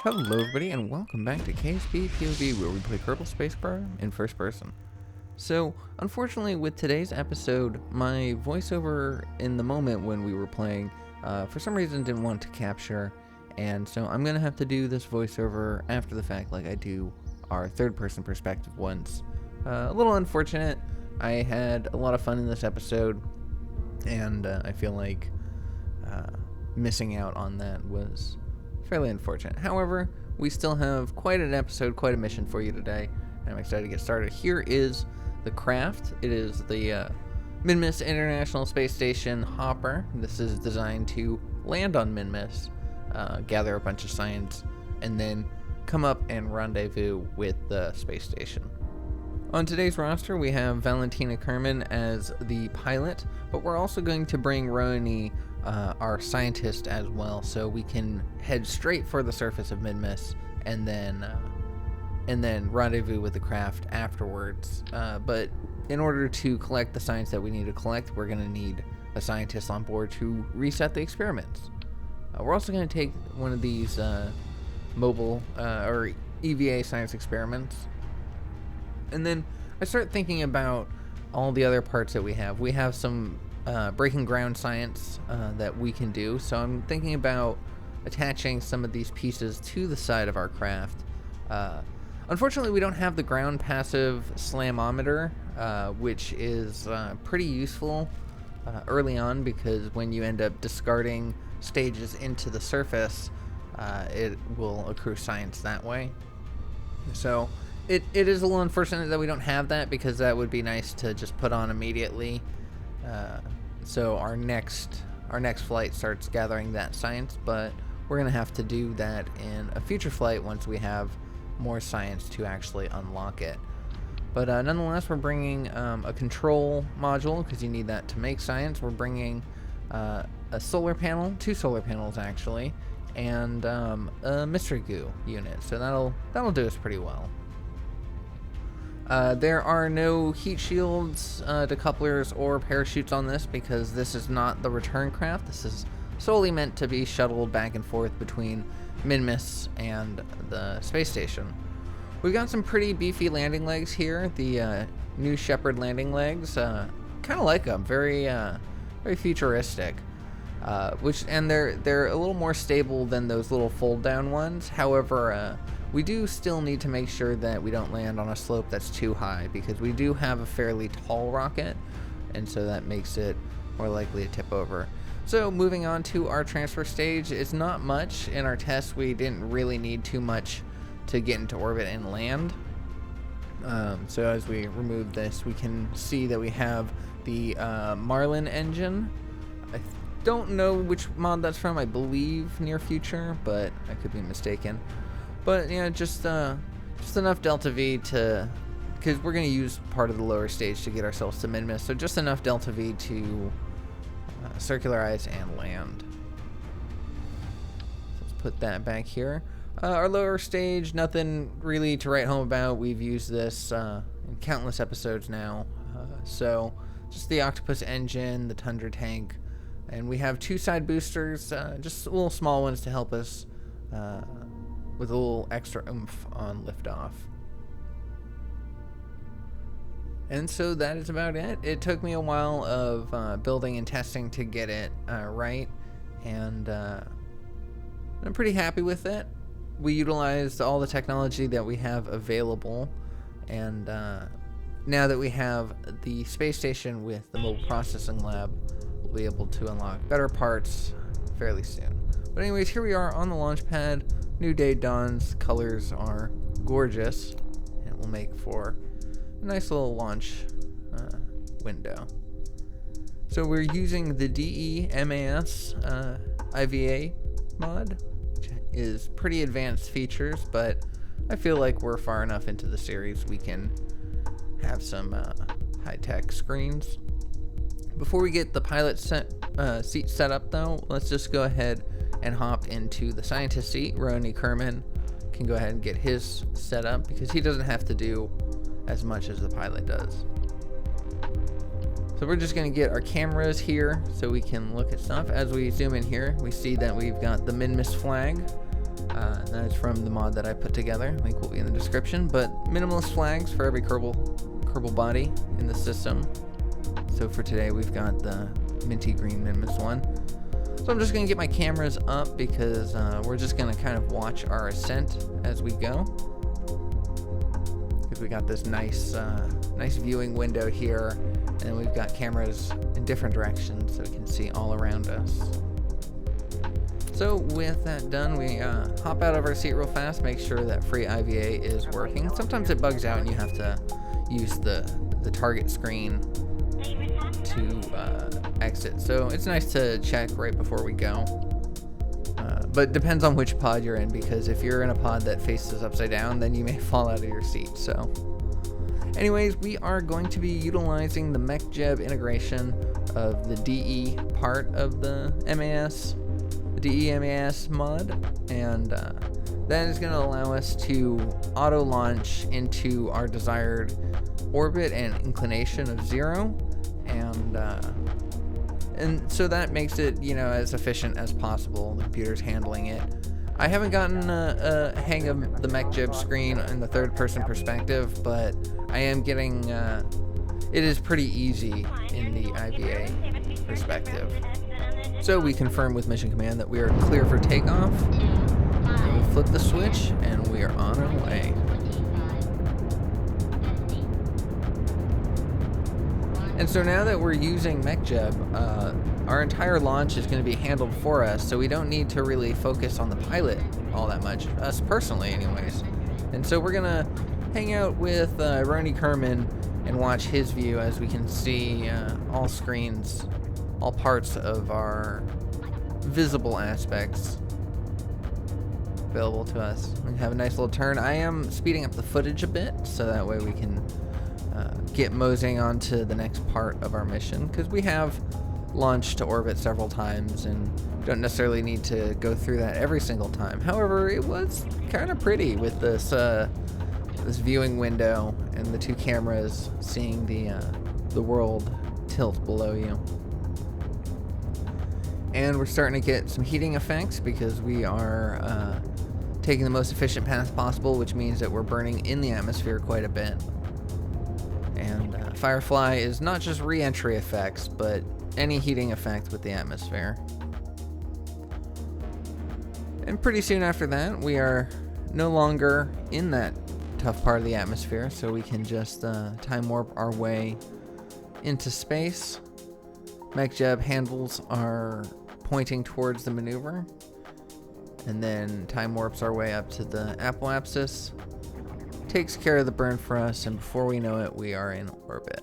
Hello everybody and welcome back to KSP POV, where we play Kerbal Space Program in first person. So, unfortunately with today's episode, my voiceover in the moment when we were playing, for some reason didn't want to capture, and so I'm going to have to do this voiceover after the fact like I do our third person perspective ones. A little unfortunate. I had a lot of fun in this episode, and I feel like missing out on that was fairly unfortunate. However, we still have quite an episode, quite a mission for you today, and I'm excited to get started. Here is the craft. It is the M.A.C.H International Space Station hopper. This is designed to land on M.A.C.H, gather a bunch of science, and then come up and rendezvous with the space station. On today's roster, we have Valentina Kerman as the pilot, but we're also going to bring Roanie, our scientist, as well, so we can head straight for the surface of M.A.C.H and then rendezvous with the craft afterwards. But in order to collect the science that we need to collect, we're going to need a scientist on board to reset the experiments. We're also going to take one of these mobile or EVA science experiments. And then I start thinking about all the other parts that we have. We have some breaking ground science that we can do. So I'm thinking about attaching some of these pieces to the side of our craft. Unfortunately, we don't have the ground passive slamometer, which is pretty useful early on, because when you end up discarding stages into the surface, it will accrue science that way. So it is a little unfortunate that we don't have that, because that would be nice to just put on immediately. So our next flight starts gathering that science, but we're going to have to do that in a future flight once we have more science to actually unlock it. But nonetheless, we're bringing a control module, because you need that to make science. We're bringing a solar panel, 2 solar panels actually, and a mystery goo unit. So that'll do us pretty well. There are no heat shields, decouplers, or parachutes on this, because this is not the return craft. This is solely meant to be shuttled back and forth between M.A.C.H and the space station. We've got some pretty beefy landing legs here, the new Shepard landing legs. Kind of like them, very futuristic. And they're a little more stable than those little fold down ones. However, we do still need to make sure that we don't land on a slope that's too high, because we do have a fairly tall rocket, and so that makes it more likely to tip over. So moving on to our transfer stage, it's not much. In our test, we didn't really need too much to get into orbit and land. So as we remove this, we can see that we have the Marlin engine. I don't know which mod that's from. I believe Near Future, but I could be mistaken. But yeah, just enough delta V to, because we're going to use part of the lower stage to get ourselves to M.A.C.H, so just enough delta V to circularize and land. Let's put that back here. Our lower stage, nothing really to write home about. We've used this in countless episodes now. So just the octopus engine, the Tundra tank, and we have 2 side boosters, just little small ones to help us with a little extra oomph on liftoff. And so that is about it. It took me a while of building and testing to get it right, and I'm pretty happy with it. We utilized all the technology that we have available, and now that we have the space station with the mobile processing lab, we'll be able to unlock better parts fairly soon. But anyways, here we are on the launch pad. New day dawns. Colors are gorgeous, and it will make for a nice little launch window. So we're using the DE M.A.S. IVA mod, which is pretty advanced features, but I feel like we're far enough into the series we can have some high-tech screens. Before we get the pilot seat set up though, let's just go ahead and hop into the scientist seat. Roanie Kerman can go ahead and get his set up, because he doesn't have to do as much as the pilot does. So we're just going to get our cameras here so we can look at stuff. As we zoom in here, we see that we've got the M.A.C.H flag That is from the mod that I put together. Link will be in the description. But minimalist flags for every Kerbal body in the system. So for today, we've got the minty green minimalist one. So I'm just going to get my cameras up because we're just going to kind of watch our ascent as we go. Because we got this nice viewing window here, and we've got cameras in different directions so we can see all around us. So with that done, we hop out of our seat real fast, make sure that free IVA is working. Sometimes it bugs out and you have to use the target screen to exit. So it's nice to check right before we go. But depends on which pod you're in, because if you're in a pod that faces upside down, then you may fall out of your seat. So anyways, we are going to be utilizing the M.A.C.H integration of the DE part of the MAS, the DE MAS mod, and that is going to allow us to auto launch into our desired orbit and inclination of 0, and so that makes it, you know, as efficient as possible. The computer's handling it. I haven't gotten a hang of the M.A.C.H screen in the third-person perspective, but I am getting. It is pretty easy in the IVA perspective. So we confirm with Mission Command that we are clear for takeoff. And we flip the switch, and we are on our way. And so now that we're using M.A.C.H, our entire launch is going to be handled for us, so we don't need to really focus on the pilot all that much, us personally anyways. And so we're going to hang out with Roni Kerman and watch his view as we can see all screens, all parts of our visible aspects available to us. We have a nice little turn. I am speeding up the footage a bit so that way we can get moseying on to the next part of our mission, because we have launched to orbit several times and don't necessarily need to go through that every single time. However, it was kind of pretty with this this viewing window and the two cameras seeing the world tilt below you. And we're starting to get some heating effects because we are taking the most efficient path possible, which means that we're burning in the atmosphere quite a bit. And Firefly is not just re-entry effects, but any heating effect with the atmosphere. And pretty soon after that, we are no longer in that tough part of the atmosphere, so we can just time warp our way into space. M.A.C.H handles are pointing towards the maneuver, and then time warps our way up to the apoapsis, takes care of the burn for us, and before we know it, we are in orbit.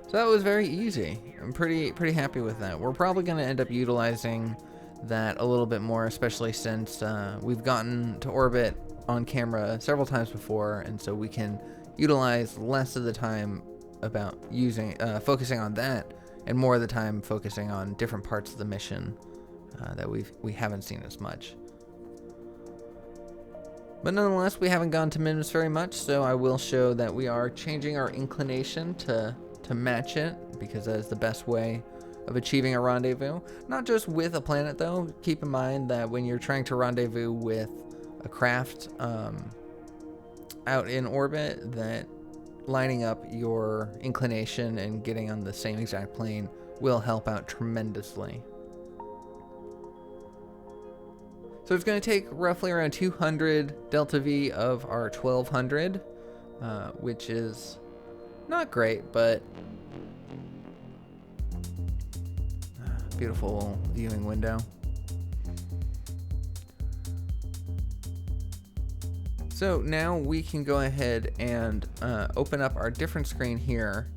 So that was very easy. I'm pretty happy with that. We're probably going to end up utilizing that a little bit more, especially since we've gotten to orbit on camera several times before, and so we can utilize less of the time about focusing on that, and more of the time focusing on different parts of the mission that we haven't seen as much. But nonetheless, we haven't gone to Mintz very much, so I will show that we are changing our inclination to match it, because that is the best way of achieving a rendezvous. Not just with a planet, though. Keep in mind that when you're trying to rendezvous with a craft out in orbit, that lining up your inclination and getting on the same exact plane will help out tremendously. So it's going to take roughly around 200 delta V of our 1200, which is not great, but beautiful viewing window. So now we can go ahead and open up our different screen here,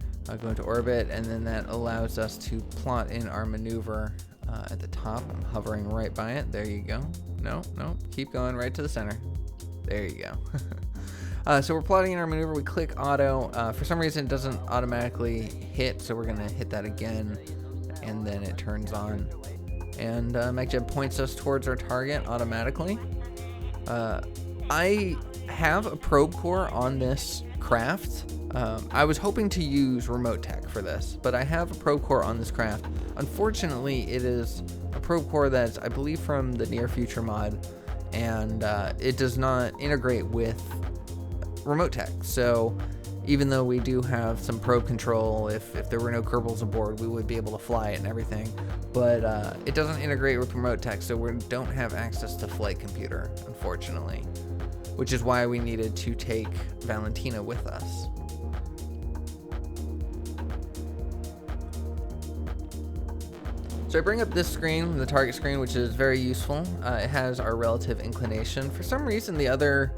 go into orbit, and then that allows us to plot in our maneuver at the top. I'm hovering right by it. There you go. No, keep going right to the center. There you go. So we're plotting in our maneuver. We click auto. For some reason, it doesn't automatically hit, so we're going to hit that again, and then it turns on. And M.A.C.H points us towards our target automatically. I have a probe core on this craft. I was hoping to use remote tech for this, but I have a probe core on this craft. Unfortunately, it is a probe core that's, I believe, from the Near Future mod, and it does not integrate with remote tech. So even though we do have some probe control, if there were no Kerbals aboard, we would be able to fly it and everything, but it doesn't integrate with remote tech, so we don't have access to flight computer, unfortunately, which is why we needed to take Valentina with us. So I bring up this screen, the target screen, which is very useful. It has our relative inclination. For some reason, the other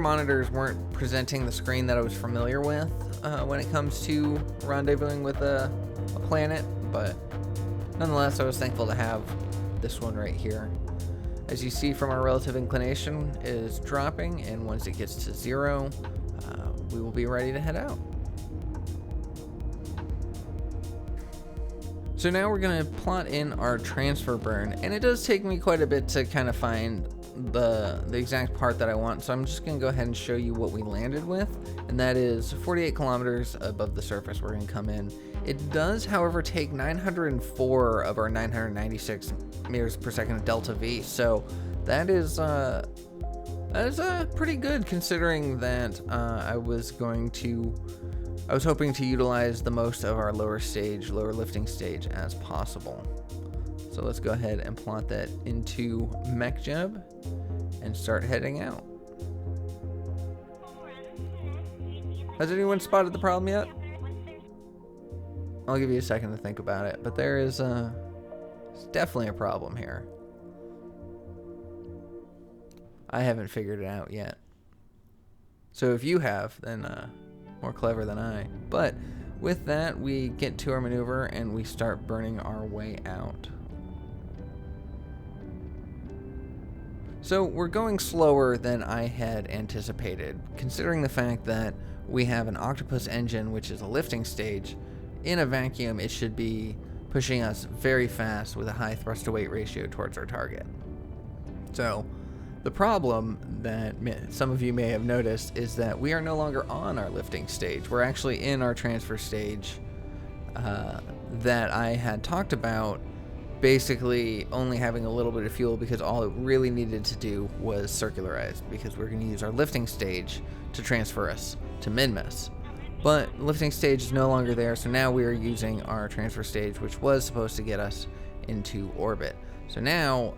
monitors weren't presenting the screen that I was familiar with when it comes to rendezvousing with a planet, but nonetheless, I was thankful to have this one right here. As you see from our relative inclination is dropping, and once it gets to 0, we will be ready to head out. So now we're going to plot in our transfer burn, and it does take me quite a bit to kind of find the exact part that I want, so I'm just going to go ahead and show you what we landed with, and that is 48 kilometers above the surface we're going to come in. It does, however, take 904 of our 996 meters per second of delta V, so that is pretty good, considering that I was hoping to utilize the most of our lower lifting stage as possible. So let's go ahead and plot that into M.A.C.H and start heading out. Has anyone spotted the problem yet? I'll give you a second to think about it, but there is it's definitely a problem here. I haven't figured it out yet. So if you have, then more clever than I. But with that, we get to our maneuver and we start burning our way out. So we're going slower than I had anticipated, considering the fact that we have an octopus engine, which is a lifting stage. In a vacuum, it should be pushing us very fast with a high thrust to weight ratio towards our target. So the problem that some of you may have noticed is that we are no longer on our lifting stage. We're actually in our transfer stage that I had talked about, basically only having a little bit of fuel because all it really needed to do was circularize, because we're going to use our lifting stage to transfer us to Mintz. But lifting stage is no longer there, so now we are using our transfer stage, which was supposed to get us into orbit. So now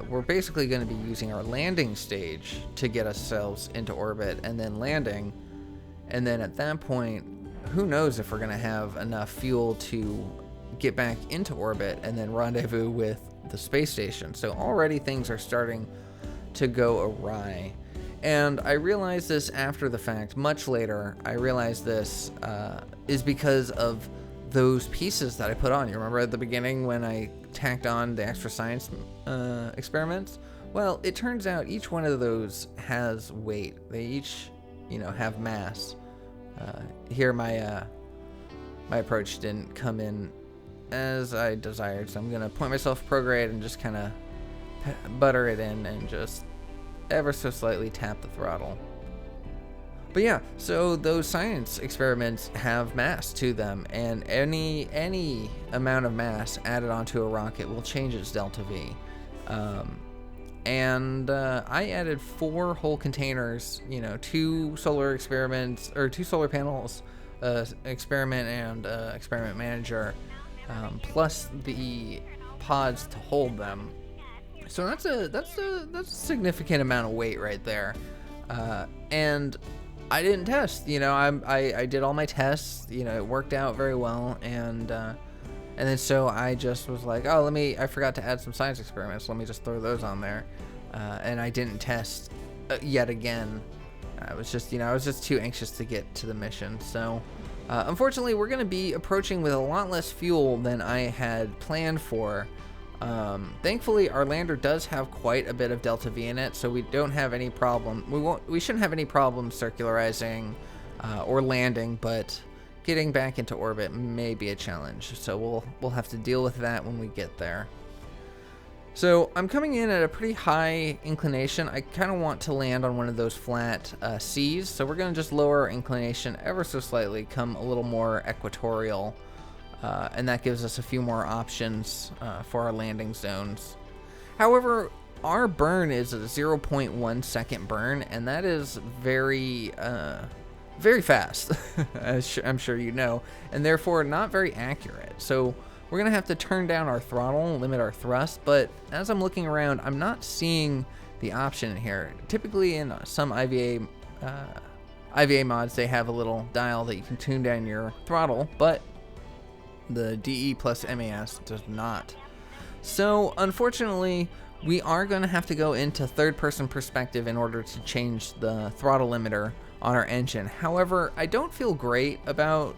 we're basically going to be using our landing stage to get ourselves into orbit and then landing. And then at that point, who knows if we're going to have enough fuel to get back into orbit and then rendezvous with the space station. So already things are starting to go awry. And I realized this after the fact, much later. I realized this is because of those pieces that I put on. You remember at the beginning when I tacked on the extra science experiments? Well, it turns out each one of those has weight. They each, have mass. Here my approach didn't come in as I desired, so I'm gonna point myself prograde and just kind of butter it in and just ever so slightly tap the throttle. But yeah, so those science experiments have mass to them, and any amount of mass added onto a rocket will change its delta V. And I added 4 whole containers, 2 solar experiments, or 2 solar panels, experiment and experiment manager, plus the pods to hold them. So that's a significant amount of weight right there. And I didn't test, I did all my tests, it worked out very well, and then so I just was like, oh, I forgot to add some science experiments, let me just throw those on there, and I didn't test yet again. I was just too anxious to get to the mission. So unfortunately, we're going to be approaching with a lot less fuel than I had planned for. Thankfully, our lander does have quite a bit of delta V in it, so we don't have any problem. We shouldn't have any problem circularizing or landing, but getting back into orbit may be a challenge. So we'll have to deal with that when we get there. So I'm coming in at a pretty high inclination. I kind of want to land on one of those flat C's, so we're going to just lower our inclination ever so slightly, come a little more equatorial, and that gives us a few more options for our landing zones. However, our burn is a 0.1 second burn, and that is very fast, as I'm sure you know, and therefore not very accurate. So we're going to have to turn down our throttle, limit our thrust, but as I'm looking around, I'm not seeing the option here. Typically in some IVA mods, they have a little dial that you can tune down your throttle, but the DE plus MAS does not. So unfortunately, we are going to have to go into third-person perspective in order to change the throttle limiter on our engine. However, I don't feel great about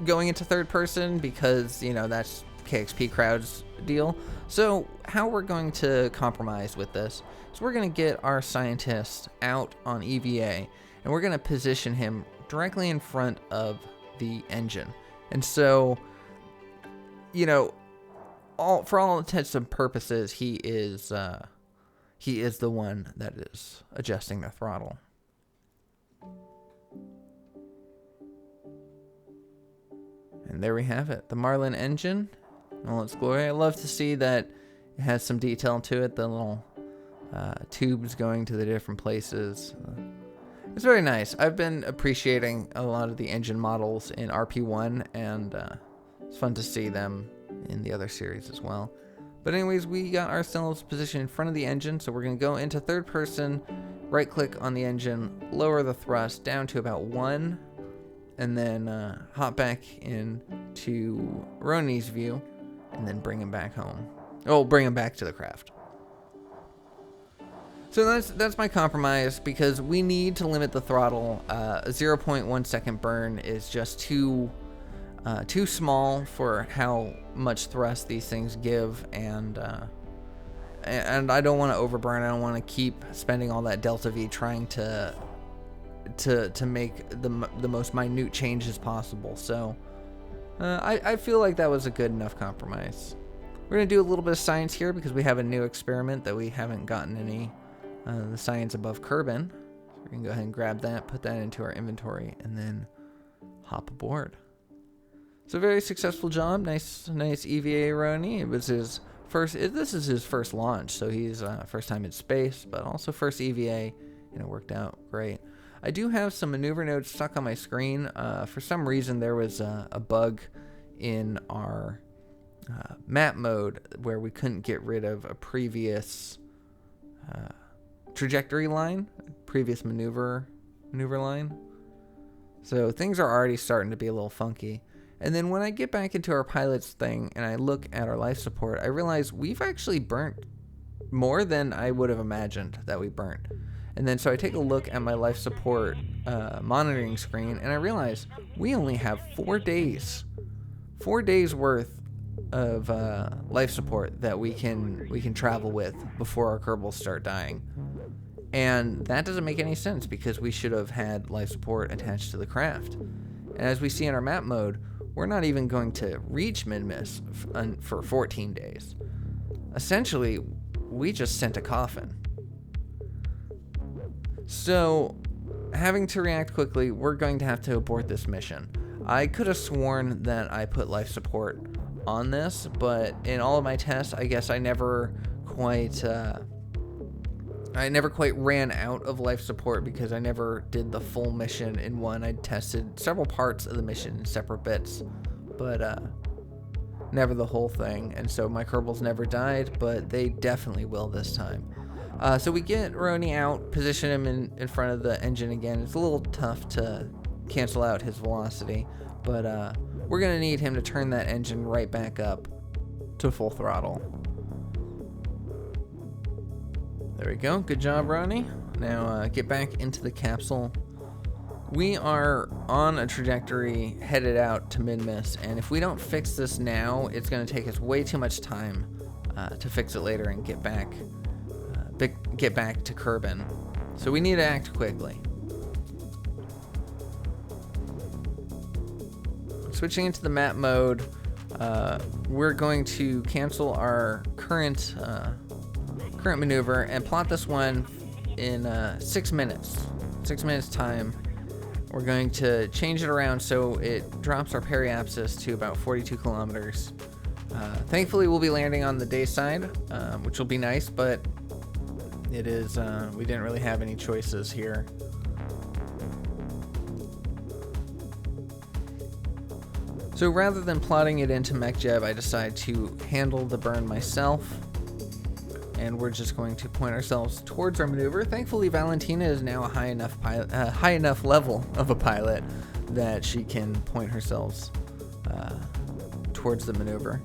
going into third person because, you know, that's KXP Crowd's deal. So how we're going to compromise with this is we're going to get our scientist out on EVA, and we're going to position him directly in front of the engine. And so, you know, for all intents and purposes, he is the one that is adjusting the throttle. And there we have it, the Marlin engine in all its glory. I love to see that it has some detail to it, the little tubes going to the different places. It's very nice. I've been appreciating a lot of the engine models in RP1, and it's fun to see them in the other series as well. But anyways, we got ourselves positioned in front of the engine, so we're going to go into third person, right click on the engine, lower the thrust down to about 1, and then hop back in to Roni's view, and then bring him back home. Oh, bring him back to the craft. So that's my compromise, because we need to limit the throttle. A 0.1 second burn is just too small for how much thrust these things give, and I don't want to overburn. I don't want to keep spending all that delta V trying to make the most minute changes possible. So I feel like that was a good enough compromise. We're gonna do a little bit of science here because we have a new experiment that we haven't gotten any the science above Kerbin. So we can go ahead and grab that, put that into our inventory, and then hop aboard. So very successful job. Nice EVA, Roni. It was his first. This is his first launch, so he's first time in space, but also first EVA, and it worked out great. I do have some maneuver nodes stuck on my screen. For some reason, there was a bug in our map mode where we couldn't get rid of a previous trajectory line, previous maneuver line. So things are already starting to be a little funky. And then when I get back into our pilots thing and I look at our life support, I realize we've actually burnt more than I would have imagined that we burnt. And then so I take a look at my life support monitoring screen, and I realize we only have 4 days worth of life support that we can travel with before our Kerbals start dying. And that doesn't make any sense because we should have had life support attached to the craft. And as we see in our map mode, we're not even going to reach Min-Miss for 14 days. Essentially, we just sent a coffin. So, having to react quickly, we're going to have to abort this mission. I could have sworn that I put life support on this, but in all of my tests, I guess I never quite ran out of life support because I never did the full mission in one. I tested several parts of the mission in separate bits, but never the whole thing. And so my Kerbals never died, but they definitely will this time. So we get Roni out, position him in front of the engine again. It's a little tough to cancel out his velocity, but we're going to need him to turn that engine right back up to full throttle. There we go. Good job, Roni. Now get back into the capsule. We are on a trajectory headed out to Min-Miss, and if we don't fix this now, it's going to take us way too much time to fix it later and get back to Kerbin. So we need to act quickly. Switching into the map mode, we're going to cancel our current current maneuver and plot this one in 6 minutes. 6 minutes time. We're going to change it around so it drops our periapsis to about 42 kilometers. Thankfully, we'll be landing on the day side, which will be nice, but it is, we didn't really have any choices here. So rather than plotting it into M.A.C.H, I decided to handle the burn myself. And we're just going to point ourselves towards our maneuver. Thankfully, Valentina is now a high enough level of a pilot that she can point herself towards the maneuver.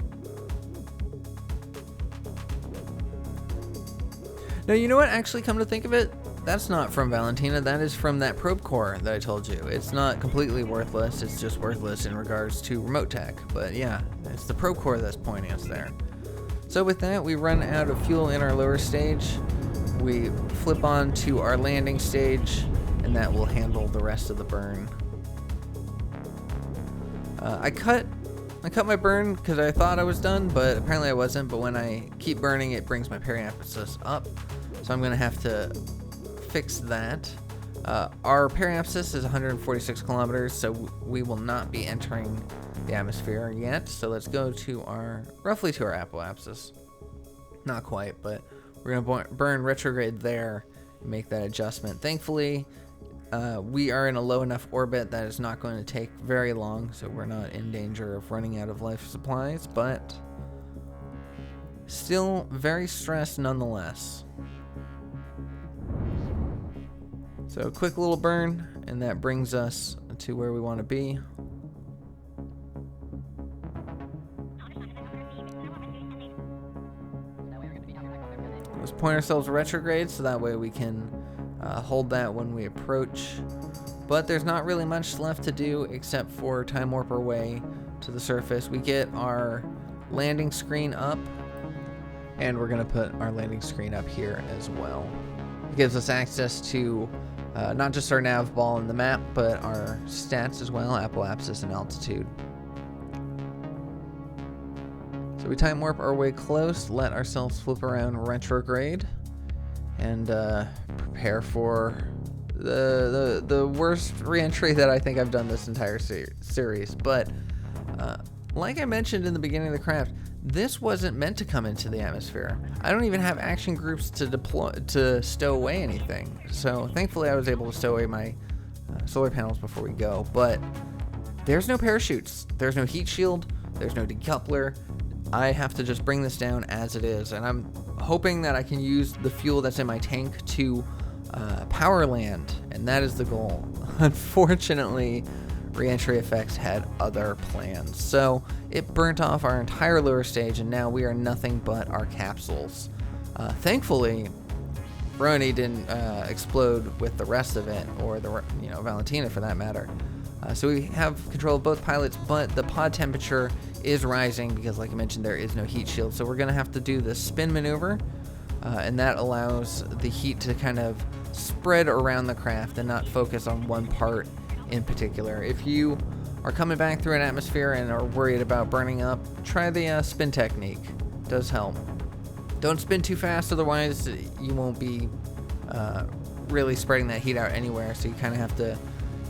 Now, you know what? Actually, come to think of it, that's not from Valentina. That is from that probe core that I told you. It's not completely worthless. It's just worthless in regards to remote tech. But yeah, it's the probe core that's pointing us there. So with that, we run out of fuel in our lower stage. We flip on to our landing stage, and that will handle the rest of the burn. I cut my burn because I thought I was done, but apparently I wasn't. But when I keep burning, it brings my periapsis up. So I'm going to have to fix that. Our periapsis is 146 kilometers, so we will not be entering the atmosphere yet. So let's go to roughly to our apoapsis. Not quite, but we're going to burn retrograde there and make that adjustment. Thankfully, we are in a low enough orbit that it's not going to take very long, so we're not in danger of running out of life supplies, but still very stressed nonetheless. So a quick little burn, and that brings us to where we want to be. Let's point ourselves retrograde so that way we can hold that when we approach. But there's not really much left to do except for time warp our way to the surface. We get our landing screen up, and we're going to put our landing screen up here as well. It gives us access to not just our nav ball in the map, but our stats as well, apoapsis and altitude. So we time warp our way close, let ourselves flip around retrograde, and prepare for the worst re-entry that I think I've done this entire series. But like I mentioned in the beginning of the craft, this wasn't meant to come into the atmosphere. I don't even have action groups to deploy to stow away anything. So thankfully I was able to stow away my solar panels before we go. But there's no parachutes, there's no heat shield, there's no decoupler. I have to just bring this down as it is, and I'm hoping that I can use the fuel that's in my tank to power land, and that is the goal. Unfortunately, re-entry effects had other plans, so it burnt off our entire lower stage, and now we are nothing but our capsules. Thankfully, Brony didn't explode with the rest of it, or the Valentina for that matter. So we have control of both pilots, but the pod temperature is rising because, like I mentioned, there is no heat shield. So we're going to have to do the spin maneuver, and that allows the heat to kind of spread around the craft and not focus on one part in particular. If you are coming back through an atmosphere and are worried about burning up, try the spin technique. It does help. Don't spin too fast, otherwise you won't be really spreading that heat out anywhere. So you kind of have to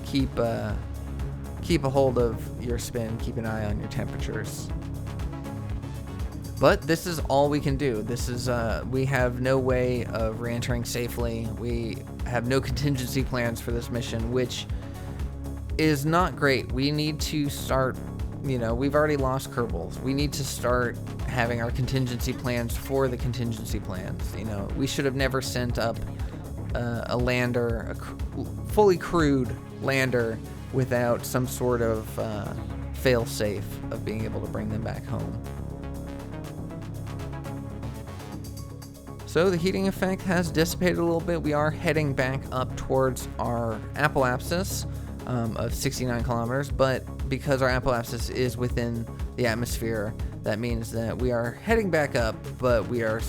keep a hold of your spin, keep an eye on your temperatures. But this is all we can do. This is we have no way of re-entering safely. We have no contingency plans for this mission, which is not great. We need to start, we've already lost Kerbals. We need to start having our contingency plans for the contingency plans. We should have never sent up a lander, a fully crewed lander, without some sort of fail-safe of being able to bring them back home. So the heating effect has dissipated a little bit. We are heading back up towards our apoapsis of 69 kilometers, but because our apoapsis is within the atmosphere, that means that we are heading back up, but we are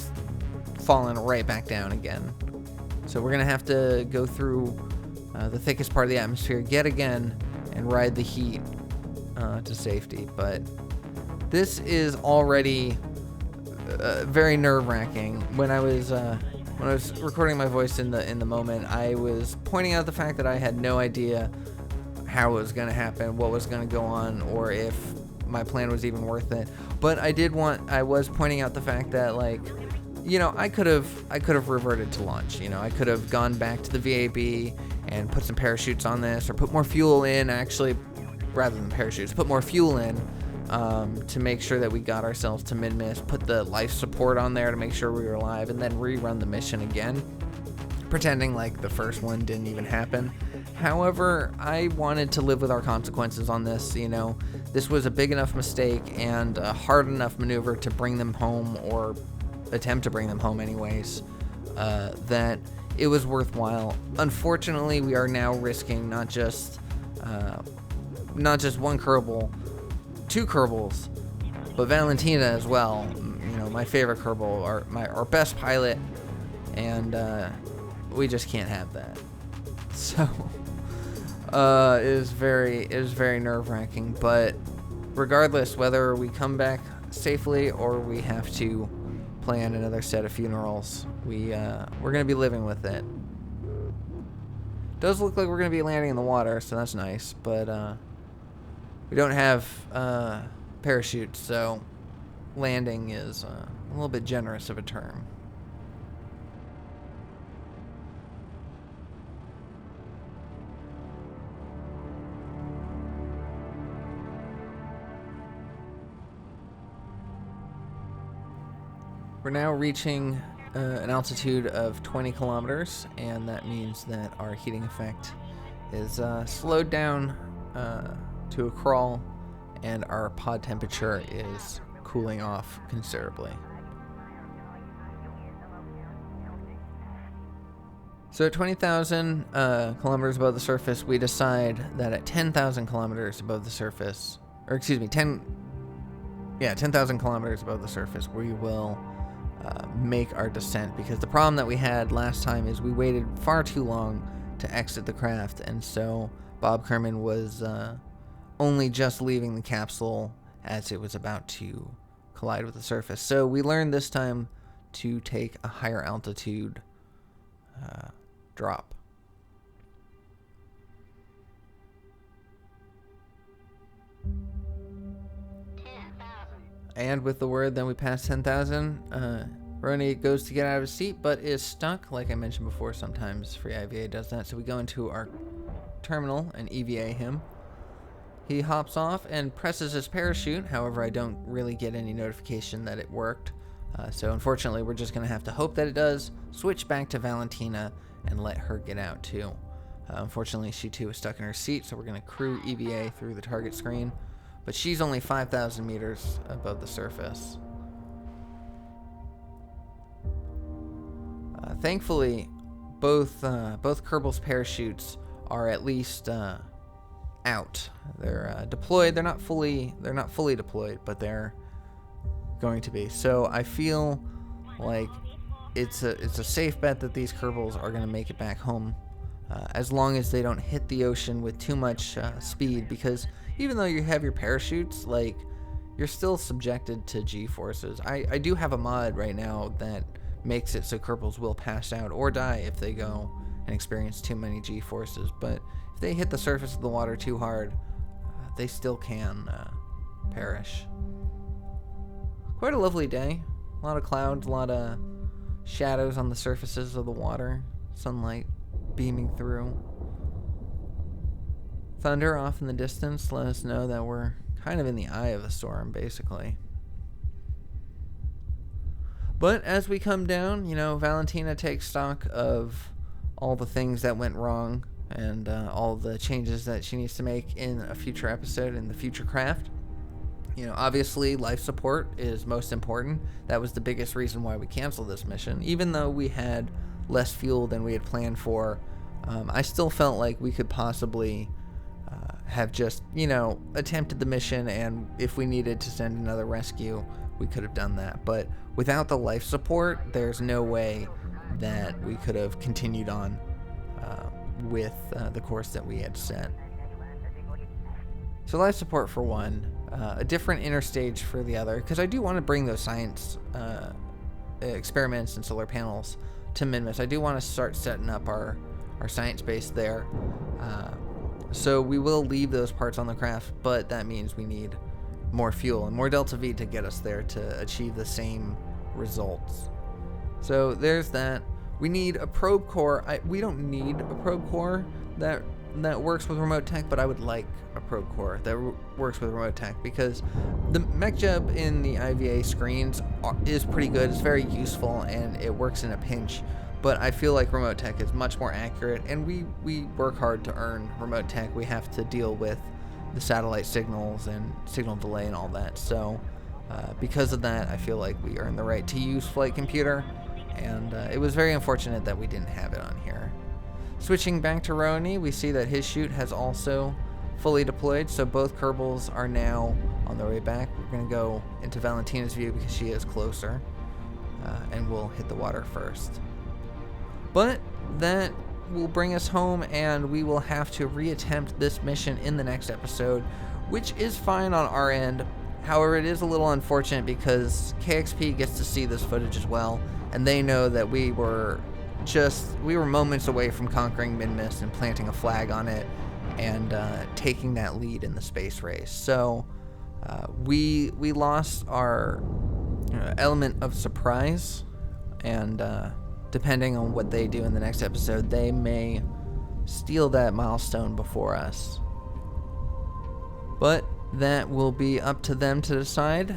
falling right back down again. So we're going to have to go through the thickest part of the atmosphere yet again and ride the heat to safety. But this is already very nerve-wracking. When I was recording my voice in the moment, I was pointing out the fact that I had no idea how it was going to happen, what was going to go on, or if my plan was even worth it. But I was pointing out the fact that, like, you know, I could have reverted to launch. You know, I could have gone back to the VAB and put some parachutes on this, or put more fuel in, actually, rather than parachutes, put more fuel in to make sure that we got ourselves to mid-miss, put the life support on there to make sure we were alive, and then rerun the mission again, pretending like the first one didn't even happen. However, I wanted to live with our consequences on this. You know, this was a big enough mistake and a hard enough maneuver to bring them home, or attempt to bring them home anyways, that it was worthwhile. Unfortunately, we are now risking not just one Kerbal, 2 Kerbals, but Valentina as well. You know, my favorite Kerbal, our best pilot, and we just can't have that. So it is very nerve-wracking. But regardless, whether we come back safely or we have to plan another set of funerals, we're gonna be living with it. Does look like we're gonna be landing in the water, so that's nice. But we don't have parachutes, so landing is a little bit generous of a term. We're now reaching an altitude of 20 kilometers, and that means that our heating effect is slowed down to a crawl, and our pod temperature is cooling off considerably. So at 20,000 kilometers above the surface, we decide that at 10,000 kilometers above the surface, or excuse me, 10,000 kilometers above the surface, we will make our descent, because the problem that we had last time is we waited far too long to exit the craft, and so Bob Kerman was only just leaving the capsule as it was about to collide with the surface. So we learned this time to take a higher altitude drop. And with the word that we passed 10,000, Roney goes to get out of his seat, but is stuck. Like I mentioned before, sometimes free IVA does that. So we go into our terminal and EVA him. He hops off and presses his parachute. However, I don't really get any notification that it worked. So unfortunately, we're just going to have to hope that it does. Switch back to Valentina and let her get out too. Unfortunately, she too is stuck in her seat, so we're going to crew EVA through the target screen. But she's only 5,000 meters above the surface. Thankfully, both Kerbal's parachutes are at least out. They're deployed. They're not fully deployed, but they're going to be. So I feel like it's a safe bet that these Kerbals are going to make it back home, as long as they don't hit the ocean with too much speed. Because even though you have your parachutes, like, you're still subjected to G-forces. I do have a mod right now that makes it so Kerbals will pass out or die if they go and experience too many G-forces. But if they hit the surface of the water too hard, they still can perish. Quite a lovely day. A lot of clouds, a lot of shadows on the surfaces of the water. Sunlight beaming through. Thunder off in the distance let us know that we're kind of in the eye of the storm, basically. But as we come down, you know, Valentina takes stock of all the things that went wrong and all the changes that she needs to make in a future episode in the future craft. You know, obviously life support is most important. That was the biggest reason why we canceled this mission. Even though we had less fuel than we had planned for, I still felt like we could possibly have just, you know, attempted the mission, and if we needed to send another rescue, we could have done that. But without the life support, there's no way that we could have continued on with the course that we had set. So life support for one. a different interstage for the other, because I do want to bring those science experiments and solar panels to M.A.C.H. I do want to start setting up our science base there. So we will leave those parts on the craft, but that means we need more fuel and more Delta V to get us there to achieve the same results. So there's that. We need a probe core. We don't need a probe core that works with remote tech, but I would like a probe core that works with remote tech, because the MechJeb in the IVA screens is pretty good. It's very useful and it works in a pinch, but I feel like remote tech is much more accurate, and we work hard to earn remote tech. We have to deal with the satellite signals and signal delay and all that. So because of that, I feel like we earned the right to use flight computer, and it was very unfortunate that we didn't have it on here. Switching back to Roni, we see that his chute has also fully deployed, so both Kerbals are now on their way back. We're going to go into Valentina's view because she is closer, and we'll hit the water first. But that will bring us home, and we will have to reattempt this mission in the next episode, which is fine on our end. However, it is a little unfortunate because KXP gets to see this footage as well, and they know that we were moments away from conquering Minmus and planting a flag on it and taking that lead in the space race. So we lost our element of surprise, and depending on what they do in the next episode, they may steal that milestone before us. But that will be up to them to decide.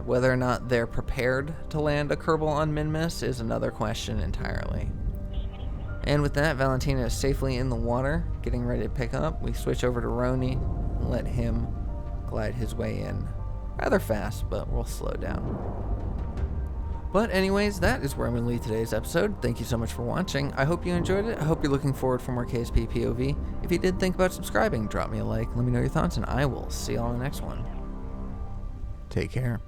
Whether or not they're prepared to land a Kerbal on Minmus is another question entirely. And with that, Valentina is safely in the water, getting ready to pick up. We switch over to Roni and let him glide his way in rather fast, but we'll slow down. But anyways, that is where I'm going to leave today's episode. Thank you so much for watching. I hope you enjoyed it. I hope you're looking forward for more KSP POV. If you did think about subscribing, drop me a like, let me know your thoughts, and I will see y'all in the next one. Take care.